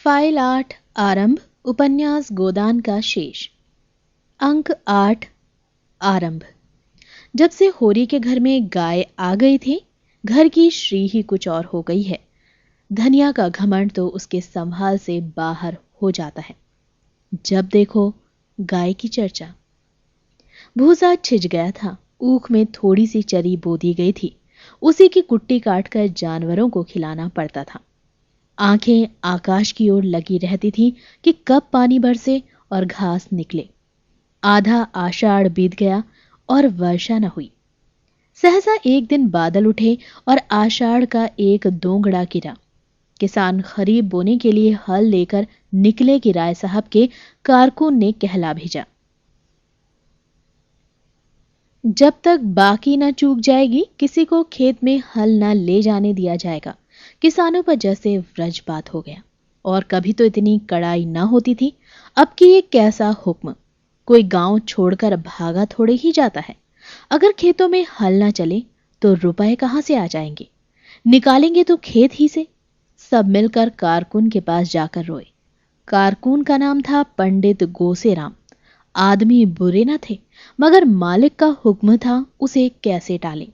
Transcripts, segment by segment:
File 8 आरंभ। उपन्यास गोदान का शेष। अंक 8 आरंभ। जब से होरी के घर में गाय आ गई थी, घर की श्री ही कुछ और हो गई है। धनिया का घमंड तो उसके संभाल से बाहर हो जाता है। जब देखो गाय की चर्चा। भूसा छिज गया था, ऊख में थोड़ी सी चरी बो दी गई थी, उसी की कुट्टी काटकर जानवरों को खिलाना पड़ता था। आंखें आकाश की ओर लगी रहती थी कि कब पानी बरसे और घास निकले। आधा आषाढ़ बीत गया और वर्षा न हुई। सहसा एक दिन बादल उठे और आषाढ़ का एक दोंगड़ा गिरा। किसान खरीफ बोने के लिए हल लेकर निकले कि राय साहब के कारकुन ने कहला भेजा, जब तक बाकी न चूक जाएगी किसी को खेत में हल न ले जाने दिया जाएगा। किसानों पर जैसे व्रजपात हो गया। और कभी तो इतनी कड़ाई न होती थी, अब की ये कैसा हुक्म। कोई गांव छोड़कर भागा थोड़े ही जाता है। अगर खेतों में हल न चले तो रुपए कहां से आ जाएंगे। निकालेंगे तो खेत ही से। सब मिलकर कारकुन के पास जाकर रोए। कारकुन का नाम था पंडित गोसेराम। आदमी बुरे न थे, मगर मालिक का हुक्म था, उसे कैसे टालें।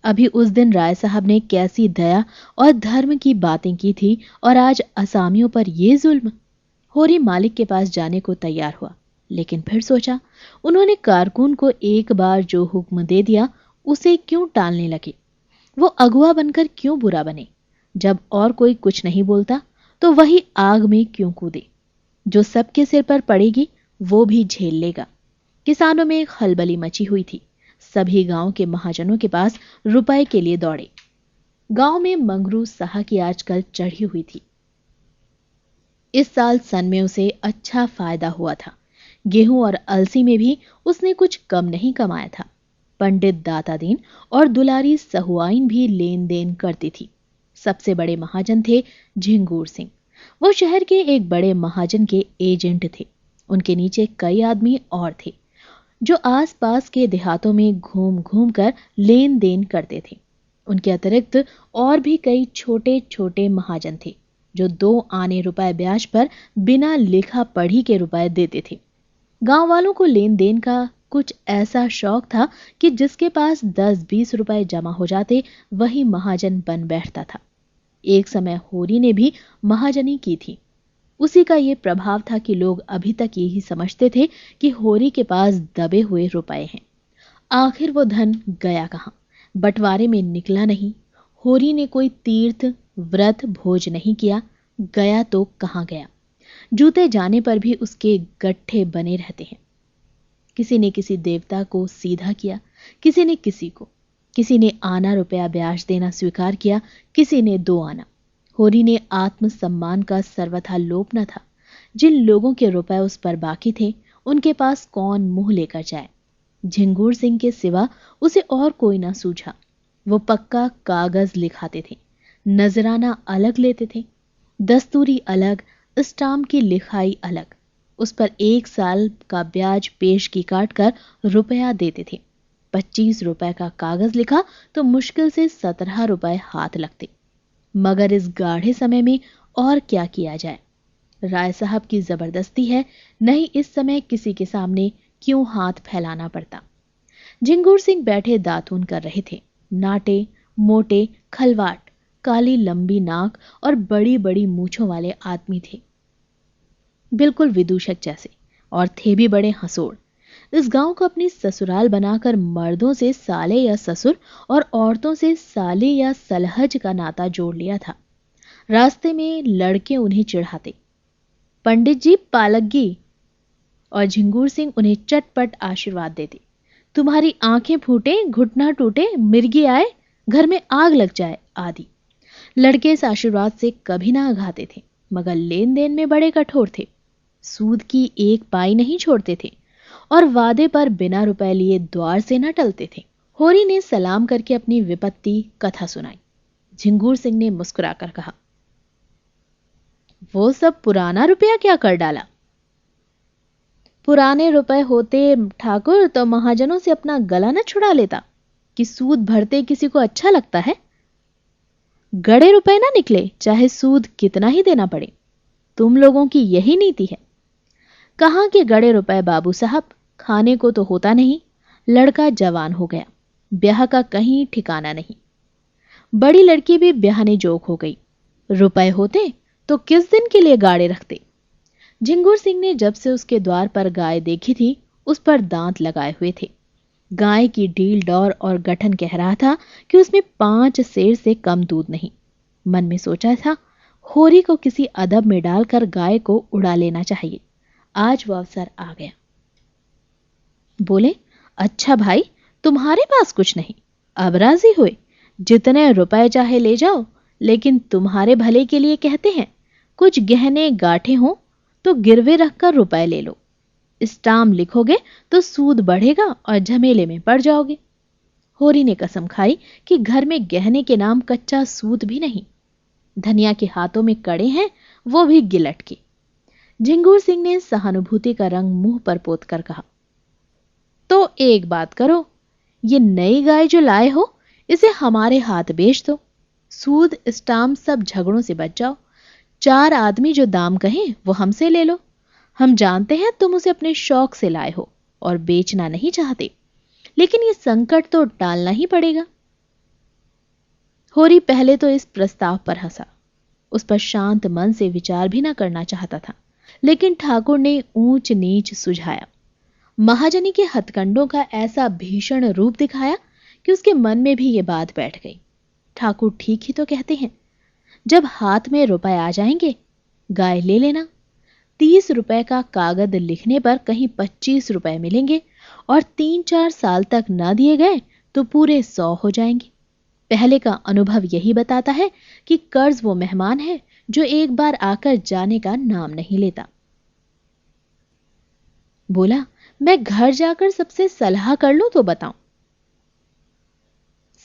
अभी उस दिन राय साहब ने कैसी दया और धर्म की बातें की थी, और आज असामियों पर ये जुल्म। होरी मालिक के पास जाने को तैयार हुआ, लेकिन फिर सोचा, उन्होंने कारकुन को एक बार जो हुक्म दे दिया उसे क्यों टालने लगे। वो अगुआ बनकर क्यों बुरा बने। जब और कोई कुछ नहीं बोलता तो वही आग में क्यों कूदे। जो सबके सिर पर पड़ेगी वो भी झेल लेगा। किसानों में एक खलबली मची हुई थी। सभी गांव के महाजनों के पास रुपए के लिए दौड़े। गांव में मंगरू साहा की आजकल चढ़ी हुई थी। इस साल सन में उसे अच्छा फायदा हुआ था। गेहूं और अलसी में भी उसने कुछ कम नहीं कमाया था। पंडित दातादीन और दुलारी सहुआइन भी लेन देन करती थी। सबसे बड़े महाजन थे झिंगूर सिंह। वो शहर के एक बड़े महाजन के एजेंट थे। उनके नीचे कई आदमी और थे जो आसपास के देहातों में घूम घूम कर लेन देन करते थे। उनके अतिरिक्त और भी कई छोटे छोटे महाजन थे जो 2 आने रुपए ब्याज पर बिना लिखा पढ़ी के रुपए देते थे। गांव वालों को लेन देन का कुछ ऐसा शौक था कि जिसके पास 10-20 रुपए जमा हो जाते वही महाजन बन बैठता था। एक समय होरी ने भी महाजनी की थी। उसी का ये प्रभाव था कि लोग अभी तक यही समझते थे कि होरी के पास दबे हुए रुपए हैं। आखिर वो धन गया कहां। बंटवारे में निकला नहीं। होरी ने कोई तीर्थ व्रत भोज नहीं किया। गया तो कहां गया। जूते जाने पर भी उसके गट्ठे बने रहते हैं। किसी ने किसी देवता को सीधा किया, किसी ने किसी को। किसी ने आना रुपया ब्याज देना स्वीकार किया, किसी ने 2 आना। होरी ने आत्मसम्मान का सर्वथा लोप न था। जिन लोगों के रुपए उस पर बाकी थे उनके पास कौन मुंह लेकर जाए। झिंगूर सिंह के सिवा उसे और कोई ना सूझा। वो पक्का कागज लिखाते थे, नजराना अलग लेते थे, दस्तूरी अलग, स्टाम्प की लिखाई अलग। उस पर 1 साल का ब्याज पेश की काट कर रुपया देते थे। 25 रुपए का कागज लिखा तो मुश्किल से 17 रुपए हाथ लगते। मगर इस गाढ़े समय में और क्या किया जाए। राय साहब की जबरदस्ती है, नहीं इस समय किसी के सामने क्यों हाथ फैलाना पड़ता। झिंगूर सिंह बैठे दातून कर रहे थे। नाटे, मोटे, खलवाट, काली लंबी नाक और बड़ी बड़ी मूछों वाले आदमी थे, बिल्कुल विदूषक जैसे, और थे भी बड़े हंसोड़। इस गांव को अपनी ससुराल बनाकर मर्दों से साले या ससुर और औरतों से साले या सलहज का नाता जोड़ लिया था। रास्ते में लड़के उन्हें चिढ़ाते, पंडित जी पालकगी, और झिंगूर सिंह उन्हें चटपट आशीर्वाद देते, तुम्हारी आंखें फूटे, घुटना टूटे, मिर्गी आए, घर में आग लग जाए आदि। लड़के इस आशीर्वाद से कभी ना आघाते थे, मगर लेन देन में बड़े कठोर थे। सूद की 1 पाई नहीं छोड़ते थे और वादे पर बिना रुपए लिए द्वार से न टलते थे। होरी ने सलाम करके अपनी विपत्ति कथा सुनाई। झिंगूर सिंह ने मुस्कुराकर कहा, वो सब पुराना रुपया क्या कर डाला। पुराने रुपए होते ठाकुर तो महाजनों से अपना गला न छुड़ा लेता कि सूद भरते किसी को अच्छा लगता है। गड़े रुपए ना निकले, चाहे सूद कितना ही देना पड़े। तुम लोगों की यही नीति है। कहाँ के गड़े रुपए बाबू साहब, खाने को तो होता नहीं। लड़का जवान हो गया, ब्याह का कहीं ठिकाना नहीं। बड़ी लड़की भी ब्याहने जोग हो गई। रुपए होते तो किस दिन के लिए गाड़े रखते। झिंगुर सिंह ने जब से उसके द्वार पर गाय देखी थी, उस पर दांत लगाए हुए थे। गाय की डील डौर और गठन कह रहा था कि उसमें 5 सेर से कम दूध नहीं। मन में सोचा था, होरी को किसी अदब में डालकर गाय को उड़ा लेना चाहिए। आज वो अवसर आ गया। बोले, अच्छा भाई, तुम्हारे पास कुछ नहीं, अब राजी हुए। जितने रुपए चाहे ले जाओ, लेकिन तुम्हारे भले के लिए कहते हैं। कुछ गहने गांठे हो तो गिरवे रखकर रुपए ले लो। स्टाम्प लिखोगे तो सूद बढ़ेगा और झमेले में पड़ जाओगे। होरी ने कसम खाई कि घर में गहने के नाम कच्चा सूद भी नहीं। धनिया के हाथों में कड़े हैं, वो भी गिलट के। झिंगुर सिंह ने सहानुभूति का रंग मुंह पर पोत कर कहा, तो एक बात करो, ये नई गाय जो लाए हो, इसे हमारे हाथ बेच दो। सूद स्टाम्प सब झगड़ों से बच जाओ। 4 आदमी जो दाम कहें वो हमसे ले लो। हम जानते हैं तुम उसे अपने शौक से लाए हो और बेचना नहीं चाहते, लेकिन ये संकट तो टालना ही पड़ेगा। होरी पहले तो इस प्रस्ताव पर हंसा। उस पर शांत मन से विचार भी ना करना चाहता था, लेकिन ठाकुर ने ऊंच नीच सुझाया। महाजनी के हथकंडों का ऐसा भीषण रूप दिखाया कि उसके मन में भी ये बात बैठ गई। ठाकुर ठीक ही तो कहते हैं। जब हाथ में रुपए आ जाएंगे, गाय ले लेना। 30 रुपए का कागज लिखने पर कहीं 25 रुपए मिलेंगे, और 3-4 साल तक ना दिए गए तो पूरे 100 हो जाएंगे। पहले का अनुभव यही बताता है कि कर्ज वो मेहमान है जो एक बार आकर जाने का नाम नहीं लेता। बोला, मैं घर जाकर सबसे सलाह कर लूं तो बताऊं।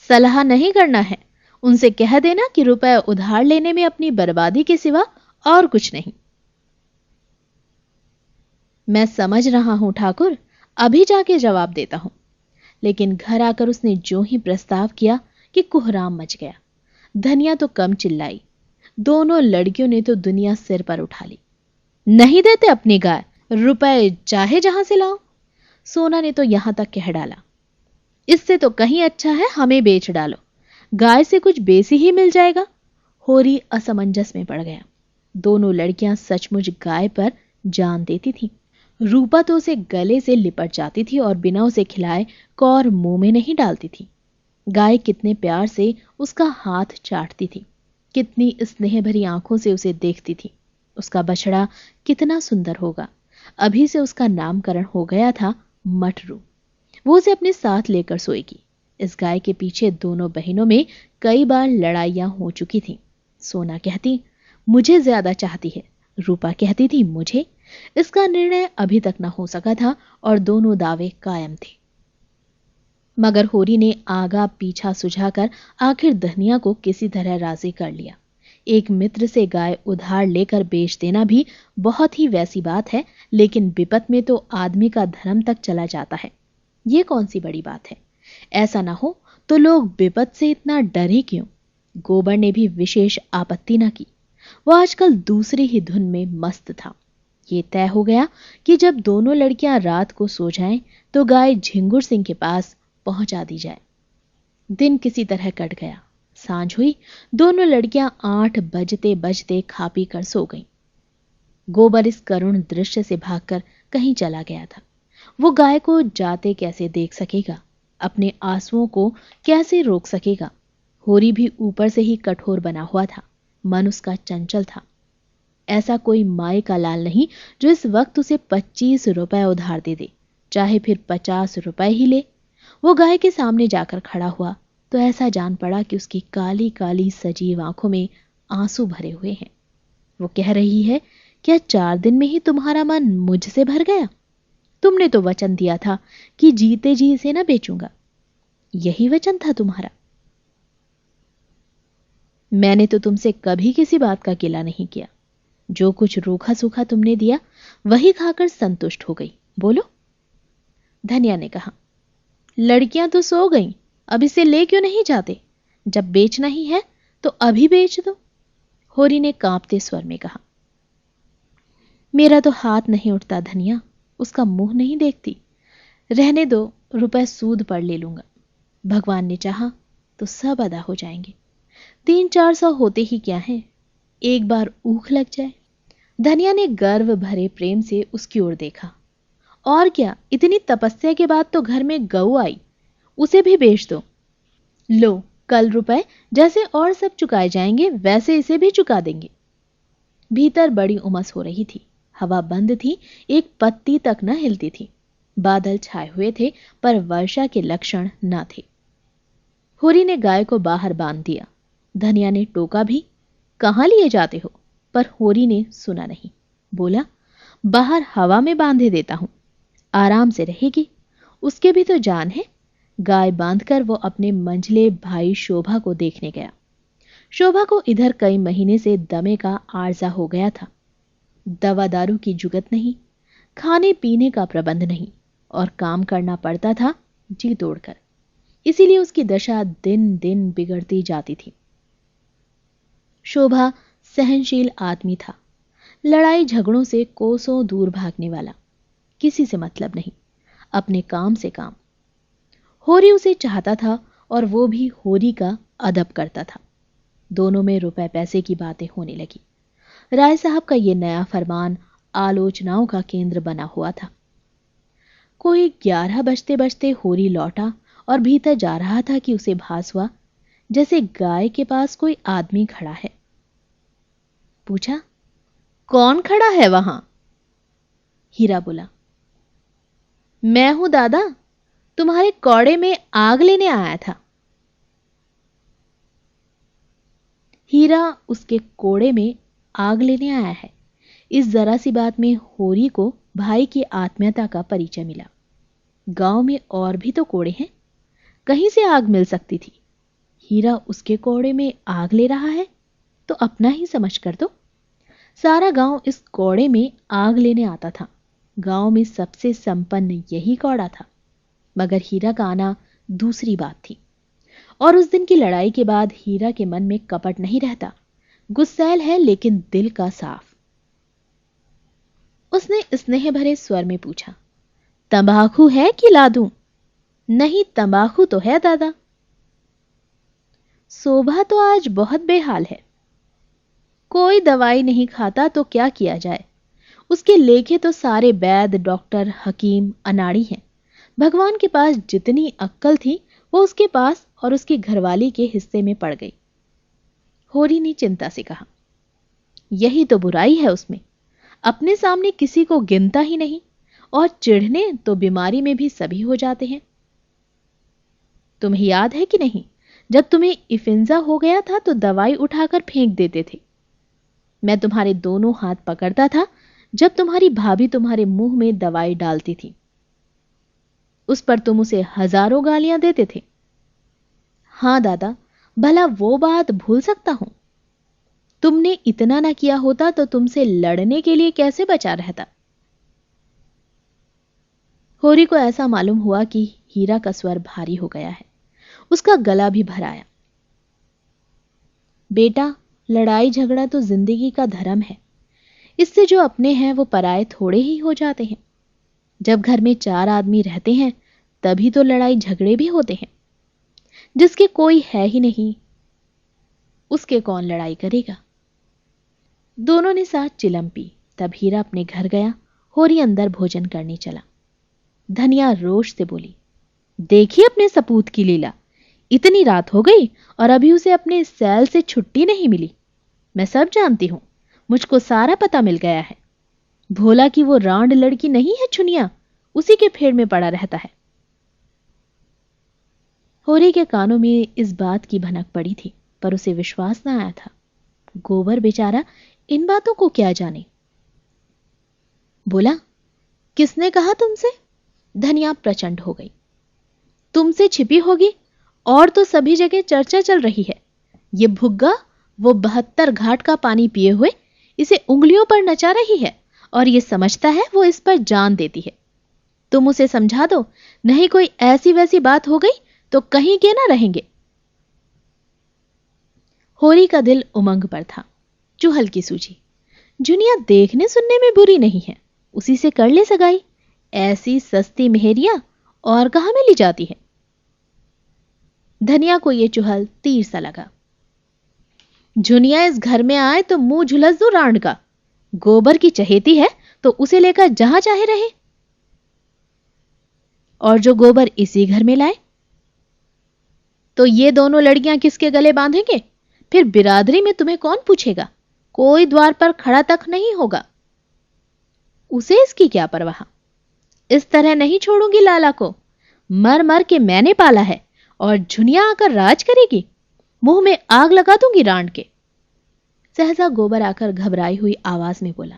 सलाह नहीं करना है, उनसे कह देना कि रुपए उधार लेने में अपनी बर्बादी के सिवा और कुछ नहीं। मैं समझ रहा हूं ठाकुर, अभी जाके जवाब देता हूं। लेकिन घर आकर उसने जो ही प्रस्ताव किया कि कोहराम मच गया। धनिया तो कम चिल्लाई, दोनों लड़कियों ने तो दुनिया सिर पर उठा ली। नहीं देते अपनी गाय, रुपए चाहे जहां से लाओ। सोना ने तो यहां तक कह डाला, इससे तो कहीं अच्छा है हमें बेच डालो, गाय से कुछ बेसी ही मिल जाएगा। होरी असमंजस में पड़ गया। दोनों लड़कियां सचमुच गाय पर जान देती थीं। रूपा तो उसे गले से लिपट जाती थी और बिना उसे खिलाए कौर मुंह में नहीं डालती थी। गाय कितने प्यार से उसका हाथ चाटती थी, कितनी स्नेह भरी आंखों से उसे देखती थी। उसका बछड़ा कितना सुंदर होगा। अभी से उसका नामकरण हो गया था मटरू। वो उसे अपने साथ लेकर सोएगी। इस गाय के पीछे दोनों बहनों में कई बार लड़ाइयां हो चुकी थीं। सोना कहती मुझे ज्यादा चाहती है, रूपा कहती थी मुझे। इसका निर्णय अभी तक न हो सका था और दोनों दावे कायम थे। मगर होरी ने आगा पीछा सुझाकर आखिर धनिया को किसी तरह राजी कर लिया। एक मित्र से गाय उधार लेकर बेच देना भी बहुत ही वैसी बात है, लेकिन विपत में तो आदमी का धर्म तक चला जाता है। ये कौन सी बड़ी बात है। ऐसा ना हो तो लोग विपत से इतना डरे क्यों। गोबर ने भी विशेष आपत्ति न की। वो आजकल दूसरी ही धुन में मस्त था। ये तय हो गया कि जब दोनों लड़कियां रात को सो जाएं तो गाय झिंगुर सिंह के पास पहुंचा दी जाए। दिन किसी तरह कट गया। सांझ हुई। दोनों लड़कियां 8 बजते बजते खा पी कर सो गईं। गोबर इस करुण दृश्य से भागकर कहीं चला गया था। वो गाय को जाते कैसे देख सकेगा, अपने आंसुओं को कैसे रोक सकेगा। होरी भी ऊपर से ही कठोर बना हुआ था, मन उसका चंचल था। ऐसा कोई माए का लाल नहीं जो इस वक्त उसे 25 रुपए उधार दे दे, चाहे फिर 50 रुपए ही ले। वो गाय के सामने जाकर खड़ा हुआ तो ऐसा जान पड़ा कि उसकी काली काली सजीव आंखों में आंसू भरे हुए हैं। वो कह रही है, क्या 4 दिन में ही तुम्हारा मन मुझसे भर गया? तुमने तो वचन दिया था कि जीते जी इसे न बेचूंगा। यही वचन था तुम्हारा। मैंने तो तुमसे कभी किसी बात का गिला नहीं किया। जो कुछ रूखा सूखा तुमने दिया वही खाकर संतुष्ट हो गई। बोलो। धनिया ने कहा, लड़कियां तो सो गईं, अब इसे ले क्यों नहीं जाते? जब बेचना ही है तो अभी बेच दो। होरी ने कांपते स्वर में कहा। मेरा तो हाथ नहीं उठता धनिया, उसका मुंह नहीं देखती। रहने दो, रुपए सूद पर ले लूंगा। भगवान ने चाहा तो सब अदा हो जाएंगे। 300-400 होते ही क्या है, एक बार ऊख लग जाए। धनिया ने गर्व भरे प्रेम से उसकी ओर देखा। और क्या, इतनी तपस्या के बाद तो घर में गऊ आई, उसे भी बेच दो। लो, कल रुपए जैसे और सब चुकाए जाएंगे वैसे इसे भी चुका देंगे। भीतर बड़ी उमस हो रही थी। हवा बंद थी, एक पत्ती तक न हिलती थी। बादल छाए हुए थे पर वर्षा के लक्षण न थे। होरी ने गाय को बाहर बांध दिया। धनिया ने टोका भी, कहां लिए जाते हो? पर होरी ने सुना नहीं। बोला, बाहर हवा में बांधे देता हूं, आराम से रहेगी। उसके भी तो जान है। गाय बांधकर वो अपने मंझले भाई शोभा को देखने गया। शोभा को इधर कई महीने से दमे का आर्जा हो गया था। दवा दारू की जुगत नहीं, खाने पीने का प्रबंध नहीं, और काम करना पड़ता था जी तोड़कर। इसीलिए उसकी दशा दिन दिन बिगड़ती जाती थी। शोभा सहनशील आदमी था, लड़ाई झगड़ों से कोसों दूर भागने वाला, किसी से मतलब नहीं, अपने काम से काम। होरी उसे चाहता था और वो भी होरी का अदब करता था। दोनों में रुपए पैसे की बातें होने लगी। राय साहब का ये नया फरमान आलोचनाओं का केंद्र बना हुआ था। कोई 11 बजते बजते होरी लौटा और भीतर जा रहा था कि उसे भास हुआ जैसे गाय के पास कोई आदमी खड़ा है। पूछा, कौन खड़ा है वहां? हीरा बोला, मैं हूं दादा, तुम्हारे कौड़े में आग लेने आया था। हीरा उसके कोड़े में आग लेने आया है। इस जरा सी बात में होरी को भाई की आत्मीयता का परिचय मिला। गांव में और भी तो कोड़े हैं, कहीं से आग मिल सकती थी। हीरा उसके कोड़े में आग ले रहा है तो अपना ही समझ कर दो। सारा गांव इस कोड़े में आग लेने आता था। गांव में सबसे संपन्न यही कौड़ा था। मगर हीरा का आना दूसरी बात थी। और उस दिन की लड़ाई के बाद हीरा के मन में कपट नहीं रहता। गुस्सैल है लेकिन दिल का साफ। उसने स्नेह भरे स्वर में पूछा, तंबाकू है कि ला दूं? नहीं, तंबाकू तो है दादा। शोभा तो आज बहुत बेहाल है। कोई दवाई नहीं खाता तो क्या किया जाए। उसके लेखे तो सारे वैद, डॉक्टर, हकीम अनाड़ी हैं। भगवान के पास जितनी अक्ल थी वो उसके पास और उसकी घरवाली के हिस्से में पड़ गई। होरी ने चिंता से कहा, यही तो बुराई है उसमें, अपने सामने किसी को गिनता ही नहीं, और चिढ़ने तो बीमारी में भी सभी हो जाते हैं। तुम्हें याद है कि नहीं, जब तुम्हें इन्फ्लुएंजा हो गया था तो दवाई उठाकर फेंक देते थे। मैं तुम्हारे दोनों हाथ पकड़ता था जब तुम्हारी भाभी तुम्हारे मुंह में दवाई डालती थी। उस पर तुम उसे हजारों गालियां देते थे। हां दादा, भला वो बात भूल सकता हूं? तुमने इतना ना किया होता तो तुमसे लड़ने के लिए कैसे बचा रहता। होरी को ऐसा मालूम हुआ कि हीरा का स्वर भारी हो गया है। उसका गला भी भर आया। बेटा, लड़ाई झगड़ा तो जिंदगी का धर्म है। इससे जो अपने हैं वो पराये थोड़े ही हो जाते हैं। जब घर में 4 आदमी रहते हैं तभी तो लड़ाई झगड़े भी होते हैं। जिसके कोई है ही नहीं उसके कौन लड़ाई करेगा। दोनों ने साथ चिलम पी। तब हीरा अपने घर गया। होरी अंदर भोजन करने चला। धनिया रोष से बोली, देखिए अपने सपूत की लीला, इतनी रात हो गई और अभी उसे अपने सैल से छुट्टी नहीं मिली। मैं सब जानती हूं, मुझको सारा पता मिल गया है। भोला की वो रांड लड़की नहीं है छुनिया, उसी के फेर में पड़ा रहता है। होरी के कानों में इस बात की भनक पड़ी थी पर उसे विश्वास न आया था। गोबर बेचारा इन बातों को क्या जाने। बोला, किसने कहा तुमसे? धनिया प्रचंड हो गई। तुमसे छिपी होगी, और तो सभी जगह चर्चा चल रही है। ये भुग्गा वो 72 घाट का पानी पिए हुए इसे उंगलियों पर नचा रही है और ये समझता है वो इस पर जान देती है। तुम उसे समझा दो, नहीं कोई ऐसी वैसी बात हो गई तो कहीं के ना रहेंगे। होरी का दिल उमंग पर था। चुहल की सूझी। जुनिया देखने सुनने में बुरी नहीं है, उसी से कर ले सगाई। ऐसी सस्ती मेहरिया और कहां मिली जाती है। धनिया को यह चुहल तीर सा लगा। जुनिया इस घर में आए तो मुंह झुलस दो रांड का। गोबर की चहेती है तो उसे लेकर जहां चाहे रहे। और जो गोबर इसी घर में लाए तो ये दोनों लड़कियां किसके गले बांधेंगे? फिर बिरादरी में तुम्हें कौन पूछेगा? कोई द्वार पर खड़ा तक नहीं होगा। उसे इसकी क्या परवाह। इस तरह नहीं छोड़ूंगी लाला को। मर मर के मैंने पाला है और झुनिया आकर राज करेगी। मुंह में आग लगा दूंगी रांड के। सहसा गोबर आकर घबराई हुई आवाज में बोला,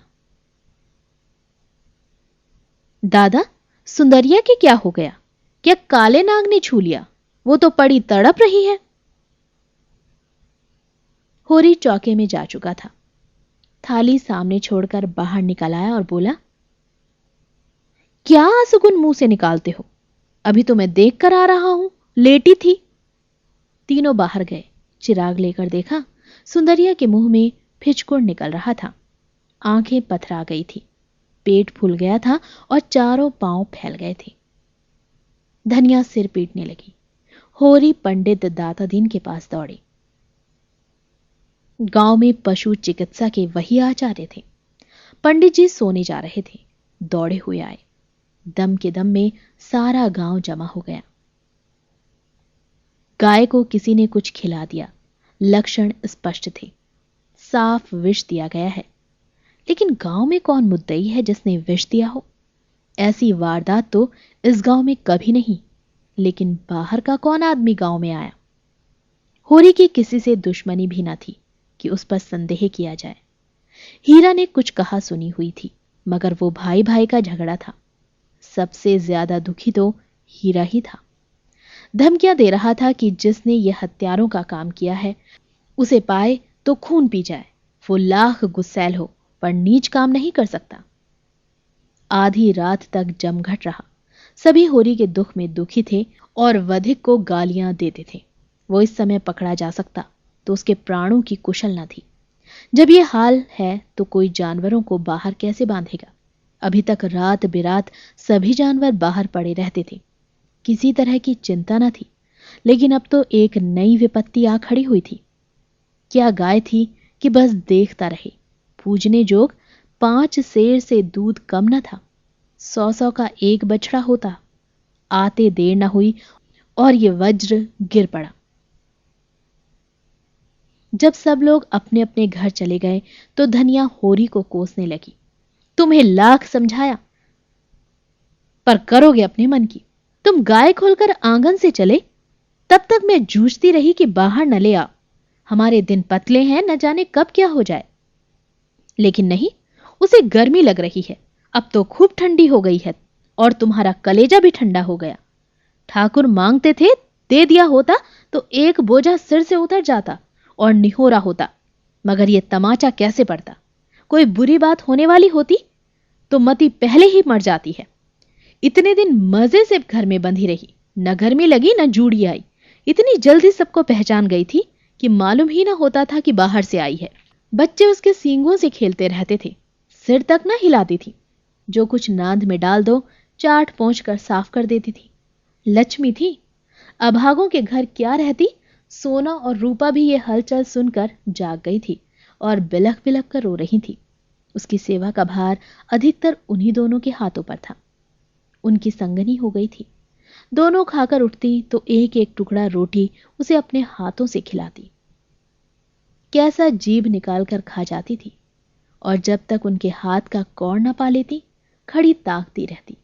दादा, सुंदरिया के क्या हो गया? क्या काले नाग ने छू लिया? वो तो पड़ी तड़प रही है। होरी चौके में जा चुका था। थाली सामने छोड़कर बाहर निकल आया और बोला, क्या आसुगुन मुंह से निकालते हो? अभी तो मैं देख कर आ रहा हूं, लेटी थी। तीनों बाहर गए। चिराग लेकर देखा, सुंदरिया के मुंह में फिचकुड़ निकल रहा था। आंखें पथरा गई थी, पेट फूल गया था और चारों पांव फैल गए थे। धनिया सिर पीटने लगी। होरी पंडित दातादीन के पास दौड़ी। गांव में पशु चिकित्सा के वही आचार्य थे। पंडित जी सोने जा रहे थे। दौड़े हुए आए। दम के दम में सारा गांव जमा हो गया। गाय को किसी ने कुछ खिला दिया। लक्षण स्पष्ट थे। साफ विष दिया गया है। लेकिन गांव में कौन मुद्दई है जिसने विष दिया हो? ऐसी वारदात तो इस गांव में कभी नहीं। लेकिन बाहर का कौन आदमी गांव में आया? होरी की किसी से दुश्मनी भी न थी कि उस पर संदेह किया जाए। हीरा ने कुछ कहा सुनी हुई थी, मगर वो भाई भाई का झगड़ा था। सबसे ज्यादा दुखी तो हीरा ही था। धमकियां दे रहा था कि जिसने यह हत्यारों का काम किया है उसे पाए तो खून पी जाए। वो लाख गुस्सैल हो पर नीच काम नहीं कर सकता। आधी रात तक जमघट रहा। सभी होरी के दुख में दुखी थे और वधिक को गालियां देते थे। वो इस समय पकड़ा जा सकता तो उसके प्राणों की कुशल न थी। जब यह हाल है तो कोई जानवरों को बाहर कैसे बांधेगा? अभी तक रात बिरात सभी जानवर बाहर पड़े रहते थे। किसी तरह की चिंता न थी। लेकिन अब तो एक नई विपत्ति आ खड़ी हुई थी। क्या गाय थी कि बस देखता रहे। पूजने जोग 5 सेर से दूध कम न था। 100 का एक बछड़ा होता। आते देर न हुई और ये वज्र गिर पड़ा। जब सब लोग अपने अपने घर चले गए तो धनिया होरी को कोसने लगी। तुम्हें लाख समझाया पर करोगे अपने मन की। तुम गाय खोलकर आंगन से चले तब तक मैं जूझती रही कि बाहर न ले आओ। हमारे दिन पतले हैं, न जाने कब क्या हो जाए। लेकिन नहीं, उसे गर्मी लग रही है। अब तो खूब ठंडी हो गई है और तुम्हारा कलेजा भी ठंडा हो गया। ठाकुर मांगते थे, दे दिया होता तो एक बोझा सिर से उतर जाता और निहोरा होता। मगर यह तमाचा कैसे पड़ता? कोई बुरी बात होने वाली होती तो मती पहले ही मर जाती है। इतने दिन मजे से घर में बंधी रही, न गर्मी लगी न जूड़ी आई। इतनी जल्दी सबको पहचान गई थी कि मालूम ही ना होता था कि बाहर से आई है। बच्चे उसके सींगों से खेलते रहते थे। सिर तक न हिलाती थी। जो कुछ नांद में डाल दो चाट पोंछ कर साफ कर देती थी। लक्ष्मी थी। अभागों के घर क्या रहती? सोना और रूपा भी ये हलचल सुनकर जाग गई थी और बिलख बिलख कर रो रही थी। उसकी सेवा का भार अधिकतर उन्हीं दोनों के हाथों पर था। उनकी संगनी हो गई थी। दोनों खाकर उठती तो एक एक टुकड़ा रोटी उसे अपने हाथों से खिलाती। कैसा जीभ निकालकर खा जाती थी और जब तक उनके हाथ का कौर न पा लेती खड़ी ताकती रहती।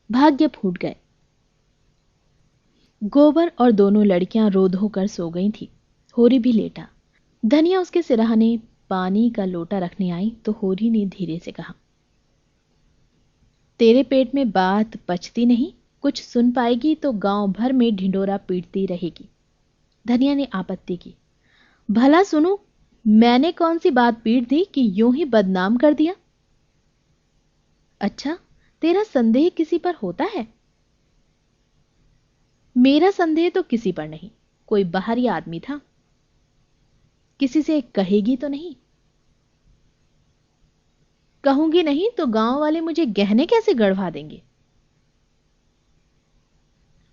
भाग्य फूट गए। गोबर और दोनों लड़कियां रो धोकर सो गई थी। होरी भी लेटा। धनिया उसके सिरहाने पानी का लोटा रखने आई तो होरी ने धीरे से कहा, तेरे पेट में बात पचती नहीं। कुछ सुन पाएगी तो गांव भर में ढिंडोरा पीटती रहेगी। धनिया ने आपत्ति की, भला सुनो, मैंने कौन सी बात पीट दी कि यूं ही बदनाम कर दिया? अच्छा, तेरा संदेह किसी पर होता है? मेरा संदेह तो किसी पर नहीं। कोई बाहरी आदमी था। किसी से कहेगी तो नहीं? कहूंगी नहीं तो गांव वाले मुझे गहने कैसे गढ़वा देंगे।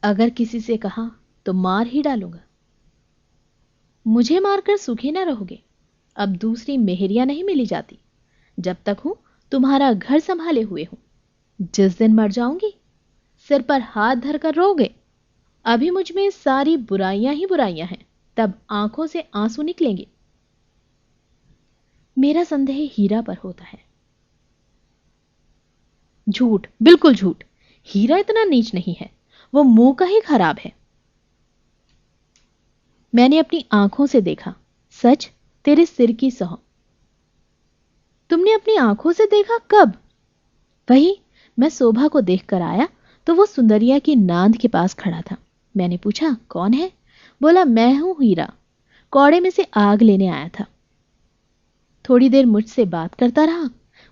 अगर किसी से कहा तो मार ही डालूंगा। मुझे मारकर सुखी ना रहोगे। अब दूसरी मेहरिया नहीं मिली जाती। जब तक हूं तुम्हारा घर संभाले हुए हूं। जिस दिन मर जाऊंगी सिर पर हाथ धरकर रोगे। अभी मुझ में सारी बुराइयां ही बुराइयां हैं, तब आंखों से आंसू निकलेंगे। मेरा संदेह हीरा पर होता है। झूठ, बिल्कुल झूठ। हीरा इतना नीच नहीं है, वो मुंह का ही खराब है। मैंने अपनी आंखों से देखा, सच तेरे सिर की सौं। तुमने अपनी आंखों से देखा? कब? वही, मैं शोभा को देखकर आया तो वो सुंदरिया की नांद के पास खड़ा था। मैंने पूछा, कौन है? बोला, मैं हूं हीरा, कौड़े में से आग लेने आया था। थोड़ी देर मुझसे बात करता रहा,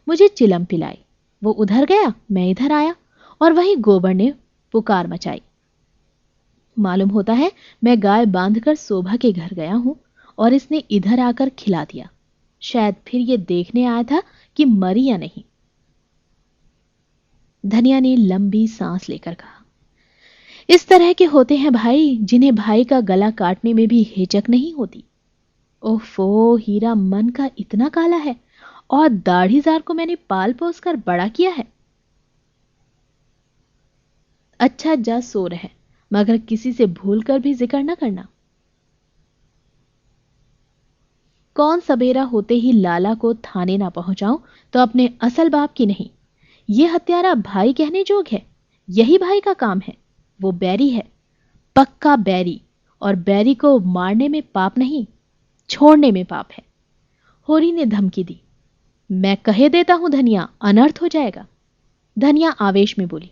मुझे चिलम पिलाई। वो उधर गया, मैं इधर आया, और वही गोबर ने पुकार मचाई। मालूम होता है मैं गाय बांधकर शोभा के घर गया हूं और इसने इधर आकर खिला दिया। शायद फिर ये देखने आया था कि मरी या नहीं। धनिया ने लंबी सांस लेकर कहा, इस तरह के होते हैं भाई जिन्हें भाई का गला काटने में भी हिचक नहीं होती। ओफो, हीरा मन का इतना काला है, और दाढ़ीदार को मैंने पाल पोस कर बड़ा किया है। अच्छा जा सो रहे, मगर किसी से भूल कर भी जिक्र न करना। कौन सवेरा होते ही लाला को थाने ना पहुंचाऊं तो अपने असल बाप की नहीं। ये हत्यारा भाई कहने जोग है। यही भाई का काम है। वो बैरी है, पक्का बैरी, और बैरी को मारने में पाप नहीं, छोड़ने में पाप है। होरी ने धमकी दी। मैं कहे देता हूं धनिया, अनर्थ हो जाएगा। धनिया आवेश में बोली,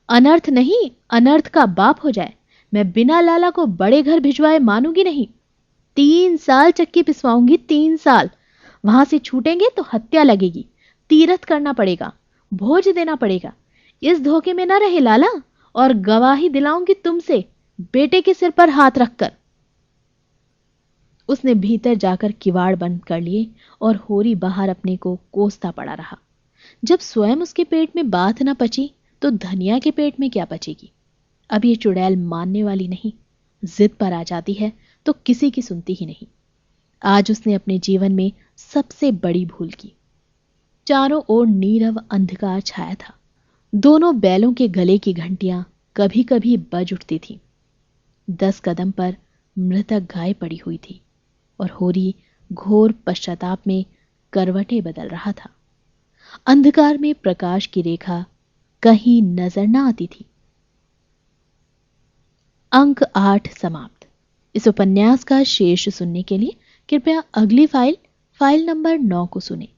अनर्थ नहीं, अनर्थ का बाप हो जाए। मैं बिना लाला को बड़े घर भिजवाए मानूंगी नहीं। 3 साल चक्की पिसवाऊंगी, 3 साल। वहां से छूटेंगे तो हत्या लगेगी, तीरथ करना पड़ेगा, भोज देना पड़ेगा। इस धोखे में ना रहे लाला, और गवाही दिलाऊंगी तुमसे, बेटे के सिर पर हाथ रखकर। उसने भीतर जाकर किवाड़ बंद कर लिए और होरी बाहर अपने को कोसता पड़ा रहा। जब स्वयं उसके पेट में बात न पची तो धनिया के पेट में क्या पचेगी। अब ये चुड़ैल मानने वाली नहीं, जिद पर आ जाती है तो किसी की सुनती ही नहीं। आज उसने अपने जीवन में सबसे बड़ी भूल की। चारों ओर नीरव अंधकार छाया था। दोनों बैलों के गले की घंटियां कभी कभी बज उठती थी। 10 कदम पर मृतक गाय पड़ी हुई थी और होरी घोर पश्चाताप में करवटें बदल रहा था। अंधकार में प्रकाश की रेखा कहीं नजर न आती थी। अंक 8 समाप्त। इस उपन्यास का शेष सुनने के लिए कृपया अगली फाइल नंबर 9 को सुनें।